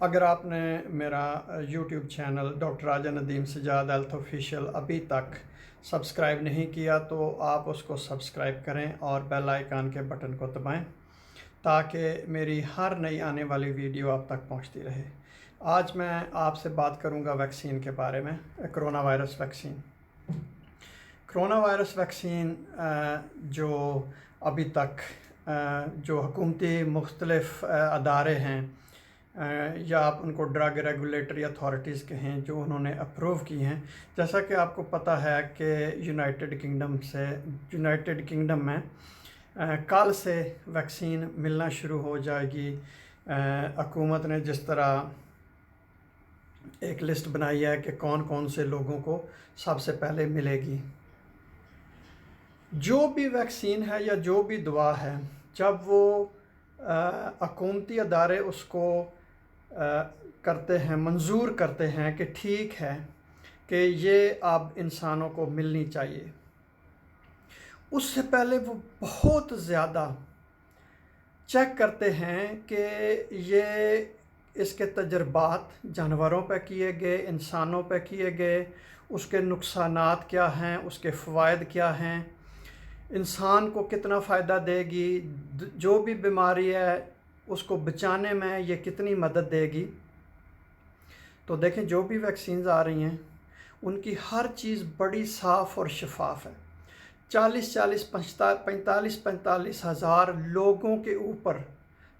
اگر آپ نے میرا یوٹیوب چینل ڈاکٹر راجہ ندیم سجاد ہیلتھ آفیشیل ابھی تک سبسکرائب نہیں کیا تو آپ اس کو سبسکرائب کریں اور بیل آئیکن کے بٹن کو دبائیں تاکہ میری ہر نئی آنے والی ویڈیو آپ تک پہنچتی رہے۔ آج میں آپ سے بات کروں گا ویکسین کے بارے میں، corona virus vaccine. Corona virus vaccine جو ابھی تک جو حکومتی مختلف ادارے ہیں یا آپ ان کو ڈرگ ریگولیٹری اتھارٹیز کہیں جو انہوں نے اپروو کی ہیں، جیسا کہ آپ کو پتہ ہے کہ یونائٹڈ کنگڈم میں کل سے ویکسین ملنا شروع ہو جائے گی۔ حکومت نے جس طرح ایک لسٹ بنائی ہے کہ کون کون سے لوگوں کو سب سے پہلے ملے گی۔ جو بھی ویکسین ہے یا جو بھی دوا ہے، جب وہ حکومتی ادارے اس کو کرتے ہیں، منظور کرتے ہیں کہ ٹھیک ہے کہ یہ اب انسانوں کو ملنی چاہیے، اس سے پہلے وہ بہت زیادہ چیک کرتے ہیں کہ یہ اس کے تجربات جانوروں پہ کیے گئے، انسانوں پہ کیے گئے، اس کے نقصانات کیا ہیں، اس کے فوائد کیا ہیں، انسان کو کتنا فائدہ دے گی، جو بھی بیماری ہے اس کو بچانے میں یہ کتنی مدد دے گی۔ تو دیکھیں جو بھی ویکسینز آ رہی ہیں ان کی ہر چیز بڑی صاف اور شفاف ہے۔ 45 ہزار لوگوں کے اوپر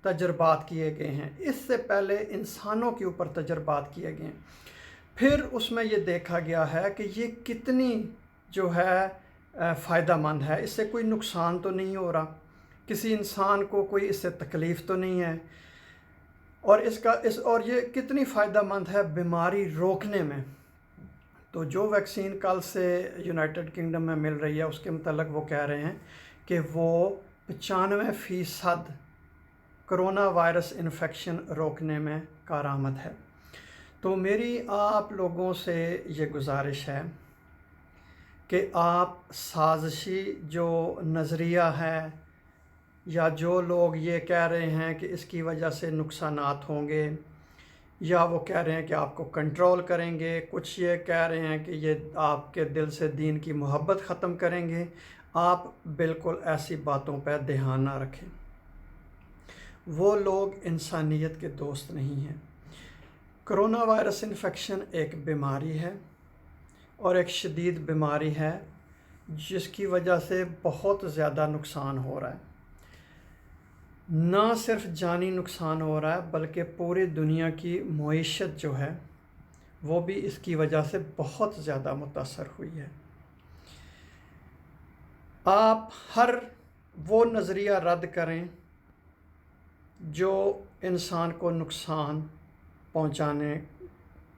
تجربات کیے گئے ہیں، اس سے پہلے انسانوں کے اوپر تجربات کیے گئے ہیں۔ پھر اس میں یہ دیکھا گیا ہے کہ یہ کتنی جو ہے فائدہ مند ہے، اس سے کوئی نقصان تو نہیں ہو رہا، کسی انسان کو کوئی اس سے تکلیف تو نہیں ہے، اور یہ کتنی فائدہ مند ہے بیماری روکنے میں۔ تو جو ویکسین کل سے یونائٹڈ کنگڈم میں مل رہی ہے اس کے متعلق وہ کہہ رہے ہیں کہ وہ 95% کرونا وائرس انفیکشن روکنے میں کارآمد ہے۔ تو میری آپ لوگوں سے یہ گزارش ہے کہ آپ سازشی جو نظریہ ہے یا جو لوگ یہ کہہ رہے ہیں کہ اس کی وجہ سے نقصانات ہوں گے، یا وہ کہہ رہے ہیں کہ آپ کو کنٹرول کریں گے، کچھ یہ کہہ رہے ہیں کہ یہ آپ کے دل سے دین کی محبت ختم کریں گے، آپ بالکل ایسی باتوں پہ دھیان نہ رکھیں۔ وہ لوگ انسانیت کے دوست نہیں ہیں۔ کرونا وائرس انفیکشن ایک بیماری ہے اور ایک شدید بیماری ہے جس کی وجہ سے بہت زیادہ نقصان ہو رہا ہے۔ نہ صرف جانی نقصان ہو رہا ہے بلکہ پوری دنیا کی معیشت جو ہے وہ بھی اس کی وجہ سے بہت زیادہ متاثر ہوئی ہے۔ آپ ہر وہ نظریہ رد کریں جو انسان کو نقصان پہنچانے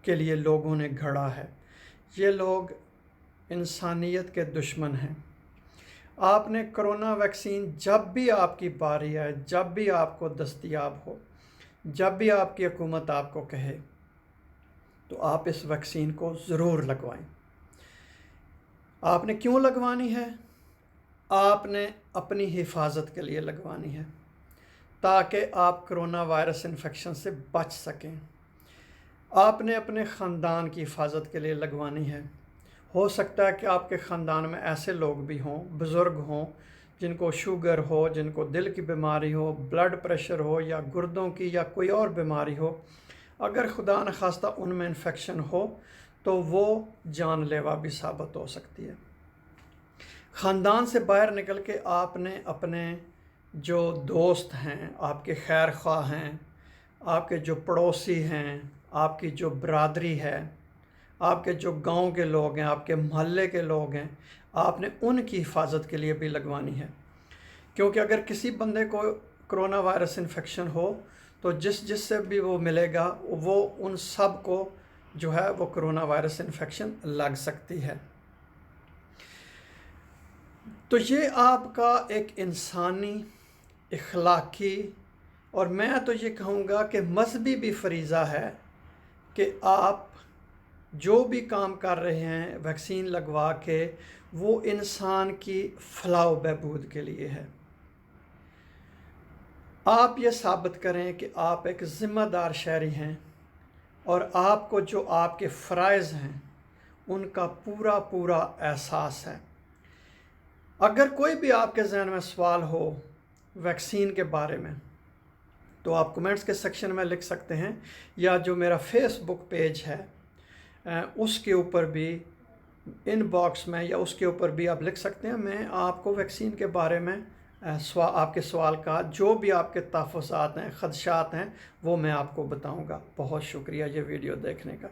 کے لیے لوگوں نے گھڑا ہے۔ یہ لوگ انسانیت کے دشمن ہیں۔ آپ نے کرونا ویکسین جب بھی آپ کی باری آئے، جب بھی آپ کو دستیاب ہو، جب بھی آپ کی حکومت آپ کو کہے تو آپ اس ویکسین کو ضرور لگوائیں۔ آپ نے کیوں لگوانی ہے؟ آپ نے اپنی حفاظت کے لیے لگوانی ہے تاکہ آپ کرونا وائرس انفیکشن سے بچ سکیں۔ آپ نے اپنے خاندان کی حفاظت کے لیے لگوانی ہے۔ ہو سکتا ہے کہ آپ کے خاندان میں ایسے لوگ بھی ہوں، بزرگ ہوں، جن کو شوگر ہو، جن کو دل کی بیماری ہو، بلڈ پریشر ہو یا گردوں کی یا کوئی اور بیماری ہو۔ اگر خدا نخواستہ ان میں انفیکشن ہو تو وہ جان لیوا بھی ثابت ہو سکتی ہے۔ خاندان سے باہر نکل کے آپ نے اپنے جو دوست ہیں، آپ کے خیر خواہ ہیں، آپ کے جو پڑوسی ہیں، آپ کی جو برادری ہے، آپ کے جو گاؤں کے لوگ ہیں، آپ کے محلے کے لوگ ہیں، آپ نے ان کی حفاظت کے لیے بھی لگوانی ہے۔ کیونکہ اگر کسی بندے کو کرونا وائرس انفیکشن ہو تو جس سے بھی وہ ملے گا وہ ان سب کو جو ہے وہ کرونا وائرس انفیکشن لگ سکتی ہے۔ تو یہ آپ کا ایک انسانی، اخلاقی اور میں تو یہ کہوں گا کہ مذہبی بھی فریضہ ہے کہ آپ جو بھی کام کر رہے ہیں ویکسین لگوا کے وہ انسان کی فلاح و بہبود کے لیے ہے۔ آپ یہ ثابت کریں کہ آپ ایک ذمہ دار شہری ہیں، اور آپ کو جو آپ کے فرائض ہیں ان کا پورا پورا احساس ہے۔ اگر کوئی بھی آپ کے ذہن میں سوال ہو ویکسین کے بارے میں تو آپ کمنٹس کے سیکشن میں لکھ سکتے ہیں، یا جو میرا فیس بک پیج ہے اس کے اوپر بھی ان باکس میں یا اس کے اوپر بھی آپ لکھ سکتے ہیں۔ میں آپ کو ویکسین کے بارے میں آپ کے سوال کا جو بھی آپ کے تحفظات ہیں، خدشات ہیں، وہ میں آپ کو بتاؤں گا۔ بہت شکریہ یہ ویڈیو دیکھنے کا۔